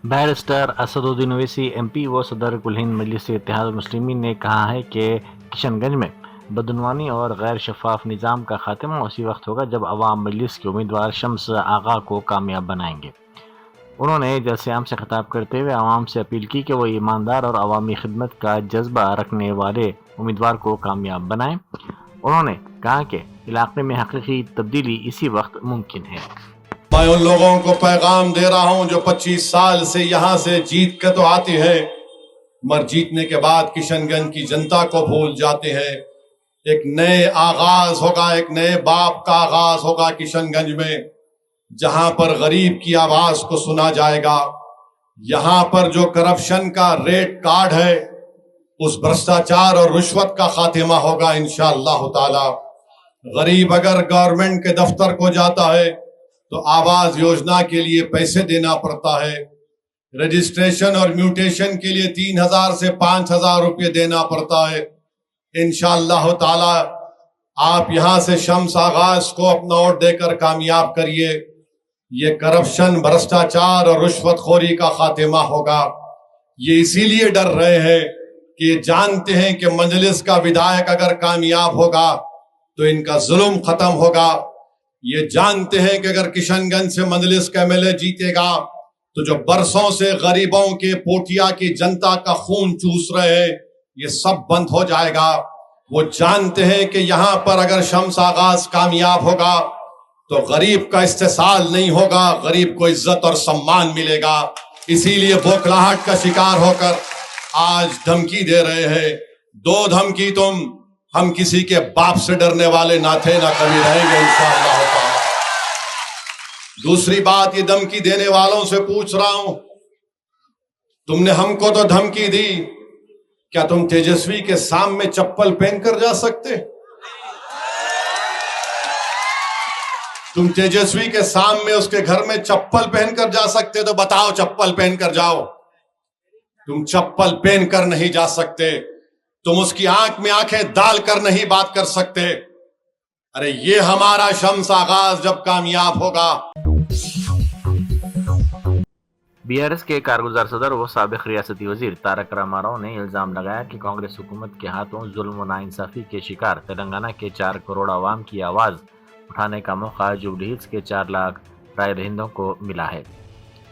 Barrister Asaduddin Owaisi MP व सदर कुल हिंद मजलिस इत्तेहाद मुस्लिमीन ने कहा है कि किशनगंज में बदनवानी और गैर शफाफ निज़ाम का खात्मा उसी वक्त होगा जब अवाम मजलिस के उम्मीदवार शम्स आगा को कामयाब बनाएंगे। उन्होंने जलसे आम से खिताब करते हुए आवाम से अपील की कि वो ईमानदार और अवामी खिदमत का जज्बा रखने वाले उम्मीदवार को कामयाब बनाएं। उन्होंने कहा कि इलाके में हकीकी तब्दीली इसी वक्त मुमकिन है। मैं उन लोगों को पैगाम दे रहा हूं जो 25 साल से यहां से जीत के तो आते हैं मगर जीतने के बाद किशनगंज की जनता को भूल जाते हैं। एक नए आगाज होगा, एक नए बाप का आगाज होगा किशनगंज में, जहां पर गरीब की आवाज को सुना जाएगा। यहां पर जो करप्शन का रेड कार्ड है उस भ्रष्टाचार और रिश्वत का खात्मा होगा इंशाअल्लाह ताला। गरीब अगर गवर्नमेंट के दफ्तर को जाता है तो आवास योजना के लिए पैसे देना पड़ता है, रजिस्ट्रेशन और म्यूटेशन के लिए 3000 से 5000 रुपये देना पड़ता है। इंशाअल्लाह ताला आप यहां से शम्स आगाज को अपना वोट देकर कामयाब करिए। ये करप्शन, भ्रष्टाचार और रिश्वतखोरी का खात्मा होगा। ये इसीलिए डर रहे हैं कि ये जानते हैं कि मजलिस का विधायक अगर कामयाब होगा तो इनका जुल्म खत्म होगा। ये जानते हैं कि अगर किशनगंज से मजलिस का एमएलए जीतेगा तो जो बरसों से गरीबों के पोटिया की जनता का खून चूस रहे हैं ये सब बंद हो जाएगा। वो जानते हैं कि यहां पर अगर शम्स आगाज कामयाब होगा तो गरीब का इस्तेसाल नहीं होगा, गरीब को इज्जत और सम्मान मिलेगा। इसीलिए बौखलाहट का शिकार होकर आज धमकी दे रहे हैं। दो धमकी तुम, हम किसी के बाप से डरने वाले ना थे ना कभी रहेंगे इंशाअल्लाह। दूसरी बात, ये धमकी देने वालों से पूछ रहा हूं, तुमने हमको तो धमकी दी, क्या तुम तेजस्वी के सामने चप्पल पहनकर जा सकते? तुम तेजस्वी के सामने उसके घर में चप्पल पहनकर जा सकते? तो बताओ, चप्पल पहनकर जाओ। तुम चप्पल पहनकर नहीं जा सकते, तुम उसकी आंख में आंखें डालकर नहीं बात कर सकते। अरे ये हमारा शम्स आगाज जब कामयाब होगा। बीआरएस के कारगुजार सदर व साबिक रियासती वजीर तारक रामाराव ने इल्जाम लगाया कि कांग्रेस हुकूमत के हाथों जुल्म व नाइंसाफी के शिकार तेलंगाना के 4 करोड़ आवाम की आवाज उठाने का मौका जुबली हिल्स के 4 लाख राय दहिंदों को मिला है।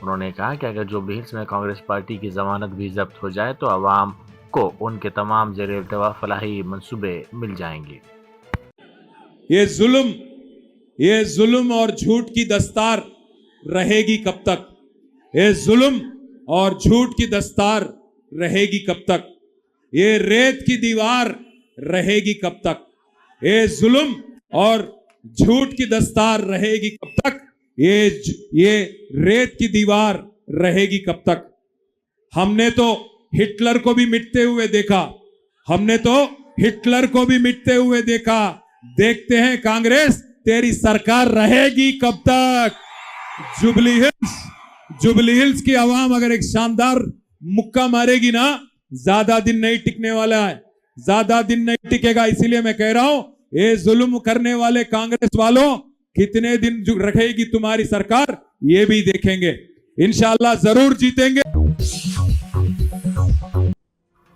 उन्होंने कहा कि अगर जुबली हिल्स में कांग्रेस पार्टी की जमानत भी जब्त हो जाए तो आवाम को उनके तमाम ज़ेर इल्तवा फलाही मंसूबे मिल जाएंगे। ये जुल्म और झूठ की दस्तार रहेगी कब तक? ये जुल्म और झूठ की दस्तार रहेगी कब तक? ये रेत की दीवार रहेगी कब तक? ये जुल्म और झूठ की दस्तार रहेगी कब तक? ये रेत की दीवार रहेगी कब तक? हमने तो हिटलर को भी मिटते हुए देखा, हमने तो हिटलर को भी मिटते हुए देखा। देखते हैं कांग्रेस तेरी सरकार रहेगी कब तक? जुबली हिल्स की आवाम अगर एक शानदार मुक्का मारेगी ना, ज्यादा दिन नहीं टिकने वाला है, ज्यादा दिन नहीं टिकेगा। इसीलिए मैं कह रहा हूं, ये जुल्म करने वाले कांग्रेस वालों कितने दिन रखेगी तुम्हारी सरकार, ये भी देखेंगे। इंशाअल्लाह जरूर जीतेंगे।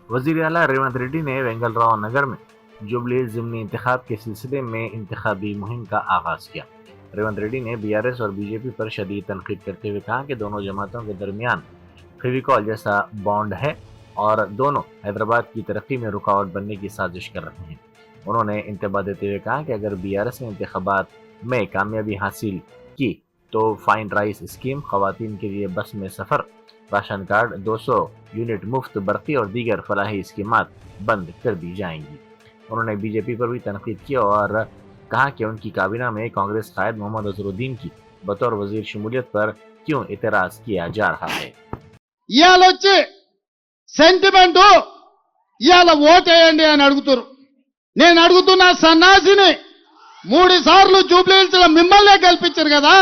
वजीर आला रेवंत रेड्डी ने वेंगलराव नगर में जुबली ज़िमनी इंतखाब के सिलसिले में इंतखाबी मुहिम का आगाज किया। रेवंत रेड्डी ने बीआरएस और बीजेपी पर शदीद तनकीद करते हुए कहा कि दोनों जमातों के दरमियान फेविकॉल जैसा बॉन्ड है और दोनों हैदराबाद की तरक्की में रुकावट बनने की साजिश कर रहे हैं। उन्होंने इंतबाह देते हुए कहा कि अगर बीआरएस ने इंतखाबात में कामयाबी हासिल की तो फाइन राइस स्कीम, खवातीन के लिए बस में सफ़र, राशन कार्ड, 200 यूनिट मुफ्त बरती और दीगर फलाही स्कीमात बंद कर दी जाएंगी। उन्होंने बीजेपी पर भी तनकीद की और कहा कि उनकी काबीना में कांग्रेस कायद मोहम्मद अजहरुद्दीन की बतौर वजीर शमूलियत पर क्यों इतराज किया जा रहा है। ఇయాల వచ్చి సెంటిమెంట్ ఇయాల ఓటేయండి అని అడుగుతారు. నేను అడుగుతున్నా సన్నాసిని, 3 సార్లు జూబ్లీ హిల్స్ లో మిమ్మల్నే గెలిపించారు కదా,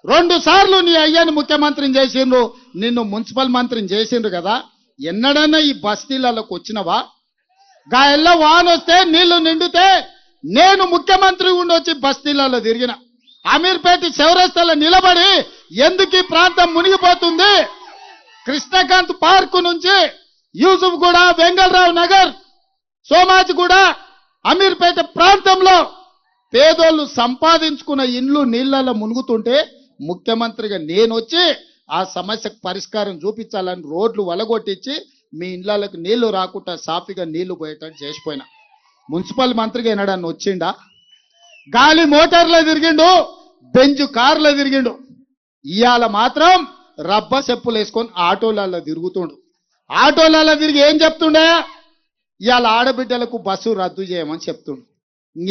2 సార్లు నీ అయ్యని ముఖ్యమంత్రిని చేసిండ్రు, నిన్ను మున్సిపల్ మంత్రిని చేసిండ్రు కదా, ఎన్నడన్నా ఈ బస్తీలకు వచ్చినవా? గాయల్ల వాన వస్తే నీళ్లు నిండితే నేను ముఖ్యమంత్రి ఉండొచ్చి బస్తీలలో తిరిగిన, అమీర్పేట చౌరస్తాలో నిలబడి ఎందుకు ఈ ప్రాంతం మునిగిపోతుంది, కృష్ణకాంత్ పార్కు నుంచి యూసుఫ్ గూడ, వెంగళరావు నగర్, సోమాజిగూడ, అమీర్పేట ప్రాంతంలో పేదోళ్ళు సంపాదించుకున్న ఇండ్లు నీళ్లలో మునుగుతుంటే ముఖ్యమంత్రిగా నేను వచ్చి ఆ సమస్యకు పరిష్కారం చూపించాలని రోడ్లు వలగొట్టించి మీ ఇండ్లకు నీళ్లు రాకుండా సాఫీగా నీళ్లు పోయేటట్టు చేసిపోయినా. మున్సిపల్ మంత్రిగా ఎన్నడన్నా వచ్చిండా? గాలి మోటార్లో తిరిగిండు, బెంజ్ కార్లో తిరిగిండు. ఇవాళ మాత్రం రబ్బ చెప్పులు వేసుకొని ఆటోలలో తిరుగుతుండు. ఆటోలలో తిరిగి ఏం చెప్తుండే? ఇవాళ ఆడబిడ్డలకు బస్సు రద్దు చేయమని చెప్తుండు.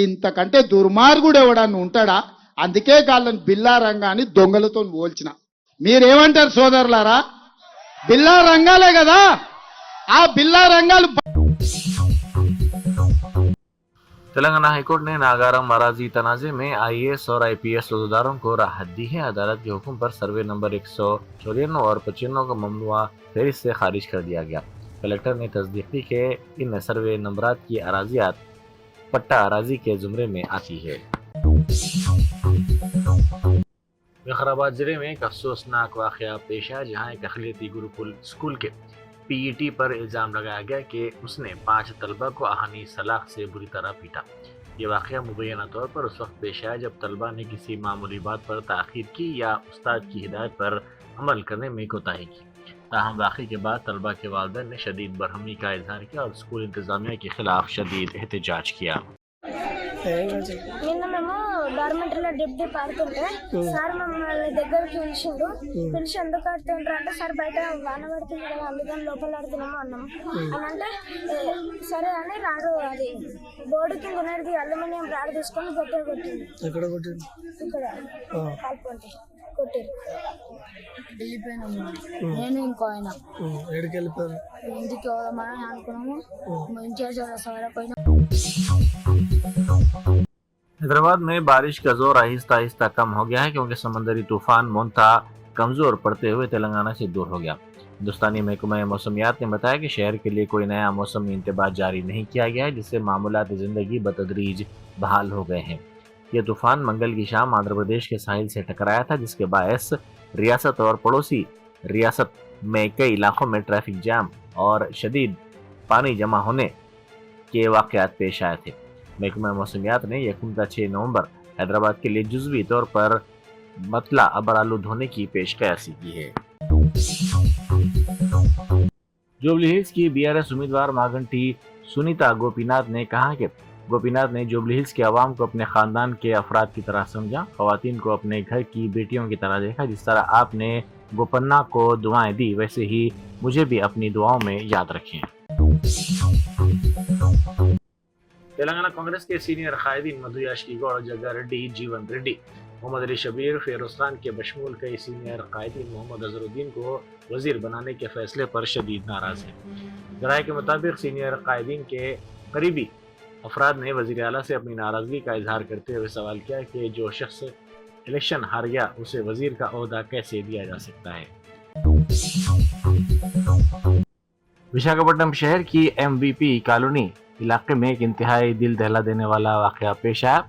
ఇంతకంటే దుర్మార్గుడు ఎవడన్నా ఉంటాడా? అందుకే వాళ్ళని బిల్లా రంగాన్ని దొంగలతో పోల్చిన. మీరేమంటారు సోదరులారా? బిల్లా రంగాలే కదా, ఆ బిల్లా రంగాలు. तेलंगाना हाईकोर्ट ने नागारम अराजी तनाजे में आईएएस और आईपीएस रोजगारों को राहत दी है। अदालत के हुक्म पर सर्वे नंबर 194 और 95 का ममनुआ फहरिस्त से खारिज कर दिया गया। कलेक्टर ने तस्दीक की कि इन सर्वे नंबरात की अराजियात पट्टा अराजी के जुमरे में आती है। विकाराबाद जिले में एक अफसोसनाक वाकया पेश आया, जहाँ एक अखिलती गुरुकुल स्कूल के पीईटी पर इल्ज़ाम लगाया गया कि उसने 5 तलबा को आहनी सलाख से बुरी तरह पीटा। ये वाकया मुबैना तौर पर उस वक्त पेश आया जब तलबा ने किसी मामूली बात पर ताख़ीर की या उस्ताद की हिदायत पर अमल करने में कोताही की। ताहम वाक़े के बाद तलबा के वालिदैन ने शदीद बरहमी का इजहार किया और स्कूल इंतज़ामिया के खिलाफ शदीद एहतजाज किया। నిన్న మేము డార్మెంటరీలో డిప్టీ పాడుతుంటే సార్ మమ్మల్ని దగ్గరికి పిలిచి ఎందుకు ఆడుతుంటారు అంటే సార్ బయట వాన పడుతుంది కదా అందుకని లోపల ఆడుతున్నాము అన్నాము అని అంటే సరే అని రాడు అది బోర్డు కింద ఉన్నది అల్యూమినియం రాడు తీసుకొని గట్టిగా కొట్టింది. ఇక్కడ కాల్పంటే కొట్టారు. వెళ్ళిపోయినాము నేను ఇంకో ఆయన ఇంటికి వెళ్ళమని అనుకున్నాము. ఇన్ఛార్జ్ సవరా పోయినా. हैदराबाद में बारिश का जोर आहिस्ता आहिस्ता कम हो गया है क्योंकि समंदरी तूफान मोंता कमजोर पड़ते हुए तेलंगाना से दूर हो गया। हिंदुस्तानी महकमा मौसमियात ने बताया कि शहर के लिए कोई नया मौसमी इंतबाह जारी नहीं किया गया है, जिससे मामूलात ज़िंदगी बतदरीज बहाल हो गए हैं। यह तूफान मंगल की शाम आंध्र प्रदेश के साहिल से टकराया था, जिसके बायस रियासत और पड़ोसी रियासत में कई इलाकों में ट्रैफिक जाम और शदीद पानी जमा होने के वाक़यात पेश आए थे। महकमा मौसमियात ने यकम का 6 नवंबर हैदराबाद के लिए जुज़वी तौर पर मतला अबरालूद होने की पेशकशी की है। जुबली हिल्स की बीआरएस उम्मीदवार मागंटी सुनीता गोपीनाथ ने कहा कि गोपीनाथ ने जुबली हिल्स के अवाम को अपने खानदान के अफराद की तरह समझा, खवातीन को अपने घर की बेटियों की तरह देखा। जिस तरह आपने गोपन्ना को दुआएं दी, वैसे ही मुझे भी अपनी दुआओं में याद रखें। तेलंगाना कांग्रेस के सीनियर कायदीन मधु याशकी गौड़, जग्गा रेड्डी, जीवन रेड्डी, मोहम्मद अली शबीर, फेरोज खान के बशमूल कई सीनियर कायदीन मोहम्मद अजहरुद्दीन को वजीर बनाने के फैसले पर शदीद नाराज हैं। जराये के मुताबिक सीनियर कायदीन के करीबी अफराद ने वजीर आला से अपनी नाराजगी का इजहार करते हुए सवाल किया कि जो शख्स इलेक्शन हार गया उसे वजीर का ओहदा कैसे दिया जा सकता है। विशाखापट्टनम शहर की MVP कॉलोनी इलाके में एक इंतहाई दिल दहला देने वाला वाकया पेश आया।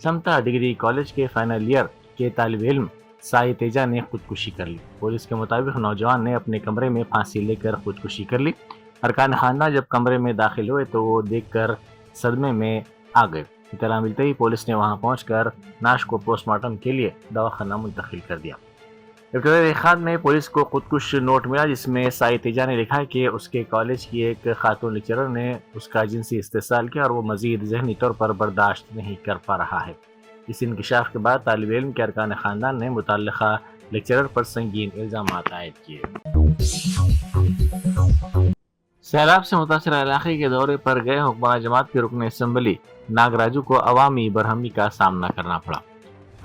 समता डिग्री कॉलेज के फाइनल ईयर के तालिब इल्म साई तेजा ने खुदकुशी कर ली। पुलिस के मुताबिक नौजवान ने अपने कमरे में फांसी लेकर खुदकुशी कर ली। अरकान खानदान जब कमरे में दाखिल हुए तो वो देखकर सदमे में आ गए। इतला मिलते ही पुलिस ने वहां पहुंचकर नाश को पोस्टमार्टम के लिए दवाखाना मुंतकिल कर दिया। इब्तदाई तहक़ीक़ात में पुलिस को खुदकुश नोट मिला, जिसमें साई तेजा ने लिखा कि उसके कॉलेज की एक खातून लेक्चरर ने उसका जिनसी इस्तेसाल किया और वो मजीद जहनी तौर पर बर्दाश्त नहीं कर पा रहा है। इस इंकशाफ के बाद तालिब इल्म के अरकान खानदान ने मुतल्लिक़ा लेक्चरर पर संगीन इल्ज़ामात आयद किए। सैलाब से मुतासर इलाके के दौरे पर गए हुक्मरान जमात के रुकन असम्बली नागराजू को अवामी बरहमी का सामना करना पड़ा।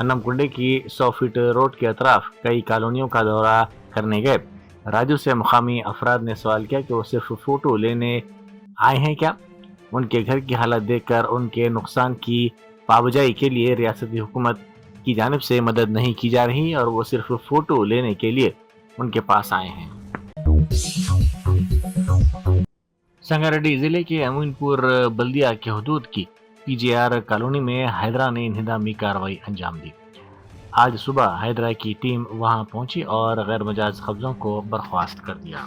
अन्नमकुंडे की 100 फीट रोड के अतराफ कई कॉलोनियों का दौरा करने गए राजू से मुकामी अफराद ने सवाल किया कि वो सिर्फ फोटो लेने आए हैं क्या। उनके घर की हालत देखकर उनके नुकसान की पाबजाई के लिए रियासती हुकूमत की जानिब से मदद नहीं की जा रही और वो सिर्फ फोटो लेने के लिए उनके पास आए हैं। संगारेड्डी जिले के अमीनपुर बल्दिया के हदूद की PGR कॉलोनी में हैदरा ने इंहदामी कार्रवाई अंजाम दी। आज सुबह हाइड्रा की टीम वहां पहुंची और गैर मजाज कब्जों को बर्खास्त कर दिया।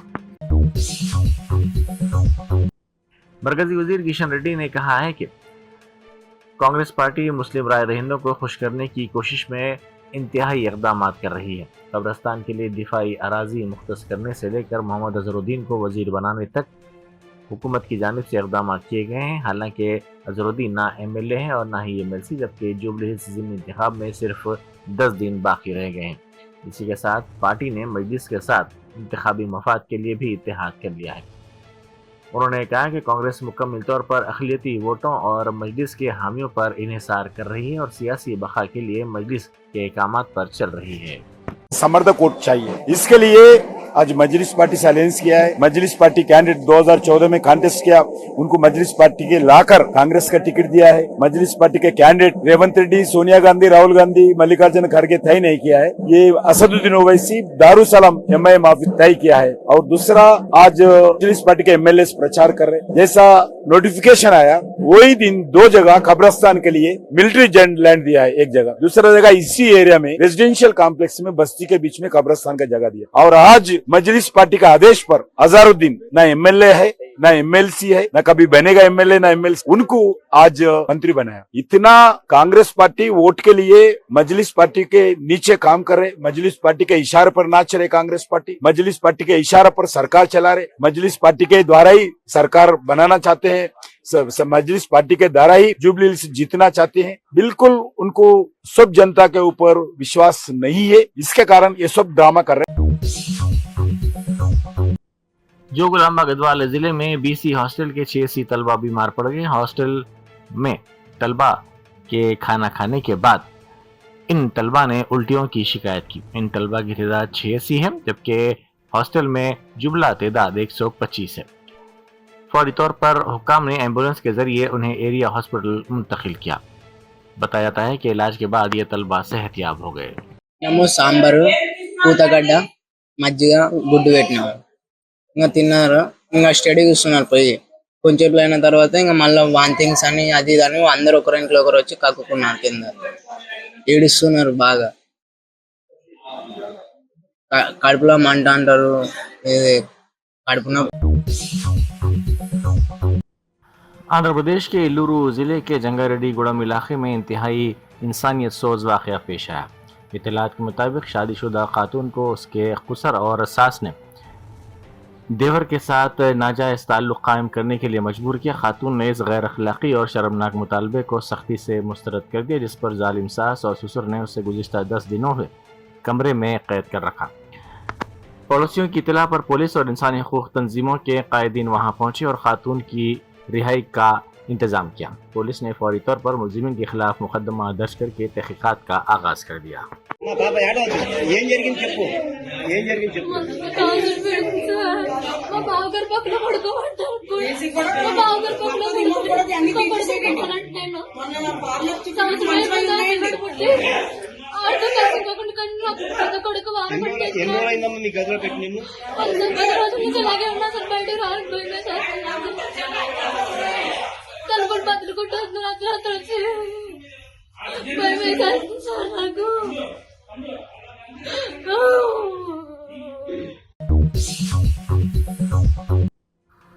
मरकजी वजीर किशन रेड्डी ने कहा है कि कांग्रेस पार्टी मुस्लिम राय दहिंदों को खुश करने की कोशिश में इंतहाई इकदाम कर रही है। कब्रिस्तान के लिए दिफाई अराजी मुख्तस करने से लेकर मोहम्मद अजहरुद्दीन को वजीर बनाने तक हुकूमत की जानिब से इकदाम किए गए हैं। हालांकि अजहरुद्दीन ना MLA हैं और ना ही MLC, जबकि जुबली हिल्स ज़िमनी इंतखाब में सिर्फ 10 दिन बाकी रह गए हैं। इसी के साथ पार्टी ने मजलिस के साथ इंतखाबी मफाद के लिए भी इत्तेहाद कर लिया है। उन्होंने कहा कि कांग्रेस मुकम्मल तौर पर अक़लियती वोटों और मजलिस के हामियों पर इन्हिसार कर रही है और सियासी बका के लिए मजलिस के इकामात पर चल रही है। समर्थक वोट चाहिए, इसके लिए आज मजलिस पार्टी से अलायंस किया है। मजलिस पार्टी कैंडिडेट 2014 में कॉन्टेस्ट किया, उनको मजलिस पार्टी के लाकर कांग्रेस का टिकट दिया है। मजलिस पार्टी के कैंडिडेट रेवंत रेड्डी, सोनिया गांधी, राहुल गांधी, मल्लिकार्जुन खड़गे तय नहीं किया है। ये असदुद्दीन ओवैसी, दारुसलाम MIM तय किया है। और दूसरा, आज मजलिस पार्टी के MLA प्रचार कर रहे हैं। जैसा नोटिफिकेशन आया वही दिन 2 जगह कब्रिस्तान के लिए मिलिट्री लैंड दिया है, एक जगह, दूसरा जगह इसी एरिया में रेजिडेंशियल कॉम्प्लेक्स में बस्ती के बीच में कब्रिस्तान का जगह दिया। और आज मजलिस पार्टी का आदेश पर अजहरुद्दीन ना MLA है, ना MLC है, ना कभी बनेगा MLA, ना MLC, उनको आज मंत्री बनाया। इतना कांग्रेस पार्टी वोट के लिए मजलिस पार्टी के नीचे काम कर रहे, मजलिस पार्टी के इशारे पर नाच रहे कांग्रेस पार्टी, मजलिस पार्टी के इशारे पर सरकार चला रहे, मजलिस पार्टी के द्वारा ही सरकार बनाना चाहते हैं, मजलिस पार्टी के द्वारा ही जुबली हिल्स जीतना चाहते हैं। बिल्कुल उनको सब जनता के ऊपर विश्वास नहीं है, इसके कारण ये सब ड्रामा कर रहे हैं। जोगुलांबा गढ़वाल जिले में BC हॉस्टल के 86 तलबा बीमार पड़ गए। हॉस्टल में तलबा के खाना खाने के बाद इन तलबा ने उल्टियों की शिकायत की। इन तलबा की तादाद 86 है, जबकि हॉस्टल में जुमला तादाद 125 है। फौरी तौर पर हुक्काम ने एम्बुलेंस के जरिए उन्हें एरिया हॉस्पिटल मुंतकिल किया। बताया जाता है कि इलाज के बाद ये तलबा सेहतयाब हो गए। మేము సాంబారు పూతగడ్డ మజ్జిగ గుడ్డు పెట్టినాము, ఇంకా తిన్నారు, ఇంకా స్టడీ చూస్తున్నారు. పోయి కొంచెం అయిన తర్వాత ఇంకా మళ్ళీ వాంతింగ్స్ అని అది ఇది అని అందరు ఒకరింట్లో ఒకరు వచ్చి కక్కుకున్నారు, కింద ఏడుస్తున్నారు బాగా, కడుపులో మంట అంటారు, ఇది కడుపున। आंध्र प्रदेश के इल्लूरू जिले के जंगारेड्डी गुड़म इलाके में इंतहाई इंसानियत सोज वाक़या पेश आया। इत्तलात के मुताबिक शादीशुदा खातून को उसके खुसर और सास ने देवर के साथ नाजायज़ ताल्लुक़ कायम करने के लिए मजबूर किया। खातून ने इस गैर अखलाक़ी और शर्मनाक मुतालबे को सख्ती से मुस्तरद कर दिया, जिस पर जालिम सास और ससुर ने उसे गुज़िश्ता 10 दिनों में कमरे में कैद कर रखा। पड़ोसियों की इत्तला पर पुलिस और इंसानी हकूक़ तंजीमों के कायदीन वहाँ पहुँचे और खातून की रिहाई का इंतजाम किया। पुलिस ने फौरी तौर पर मुलजिमिन के खिलाफ मुकदमा दर्ज करके तहकीकात का आगाज कर दिया।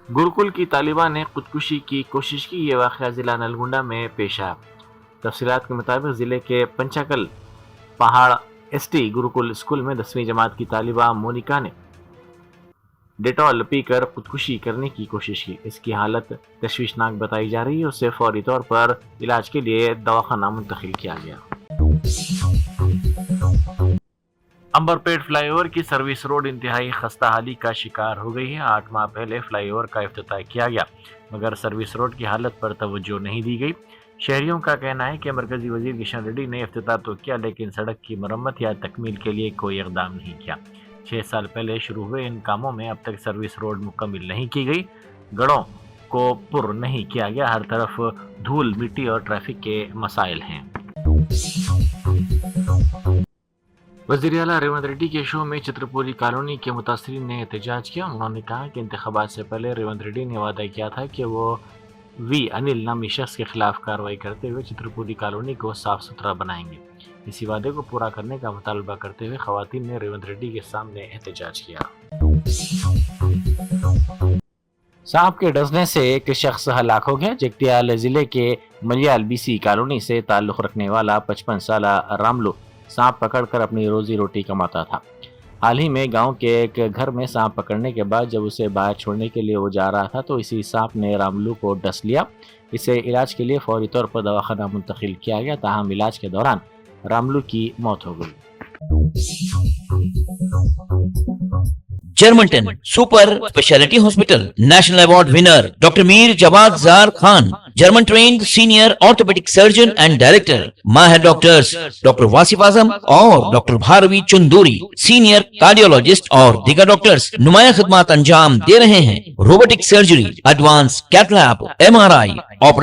गुरुकुल की तालिबा ने खुदकुशी की कोशिश की। ये वाक़या ज़िला नलगुंडा में पेश आया। तफसीलात के मुताबिक ज़िले के पंचाकल पहाड़ ST गुरुकुल स्कूल में 10वीं जमात की तालिबा मोनिका ने डेटॉल पीकर खुदकुशी करने की कोशिश की। इसकी हालत तशवीशनाक बताई जा रही है। उसे फौरी तौर पर इलाज के लिए दवाखाना मुंतकिल किया गया। अंबरपेट फ्लाईओवर की सर्विस रोड इंतहाई खस्ता हाली का शिकार हो गई है। 8 माह पहले फ्लाईओवर का इफ्तिताह किया गया, मगर सर्विस रोड की हालत पर तवज्जो नहीं दी गई। शहरियों का कहना है कि मरकजी वजीर किशन रेड्डी ने इफ्तिताह तो किया, लेकिन सड़क की मरम्मत या तकमील के लिए कोई इकदाम नहीं किया। 6 साल पहले शुरू हुए इन कामों में अब तक सर्विस रोड मुकम्मल नहीं की गई, गड़ों को पुर नहीं किया गया। हर तरफ धूल, मिट्टी और ट्रैफिक के मसाइल हैं। वज़ीर आला रेवंत रेड्डी के शो में चित्रपुरी कॉलोनी के मुतासरीन ने एहतजाज किया। उन्होंने कहा कि इंतखाबात से पहले रेवंत रेड्डी ने वादा किया था कि वो V अनिल नामी शख्स के खिलाफ कार्रवाई करते हुए चित्रपुरी कॉलोनी को साफ सुथरा बनाएंगे। इसी वादे को पूरा करने का मुतालबा करते हुए खवातीन ने रेवंत रेड्डी के सामने एहतजाज किया। सांप के डसने से एक शख्स हलाक हो गया। जगतियाल जिले के मलियाल बीसी कॉलोनी से ताल्लुक रखने वाला 55 साल रामलू सांप पकड़कर अपनी रोजी रोटी कमाता था। हाल ही में गांव के एक घर में सांप पकड़ने के बाद जब उसे बाहर छोड़ने के लिए वो जा रहा था तो इसी सांप ने रामलू को डस लिया। इसे इलाज के लिए फौरी तौर पर दवाखाना मुंतकिल किया गया, ताहम इलाज के दौरान रामलू की मौत हो गई। Germanton super speciality hospital national award winner doctor Mir Jawad Jar Khan, German trained senior orthopaedic surgeon and director, माहिर डॉक्टर्स डॉक्टर वासिफ आजम और doctor Bharvi Chanduri, senior cardiologist और दीगर डॉक्टर्स नुमाया खिदमत अंजाम दे रहे हैं। Robotic surgery, advance cath lab, MRI, operation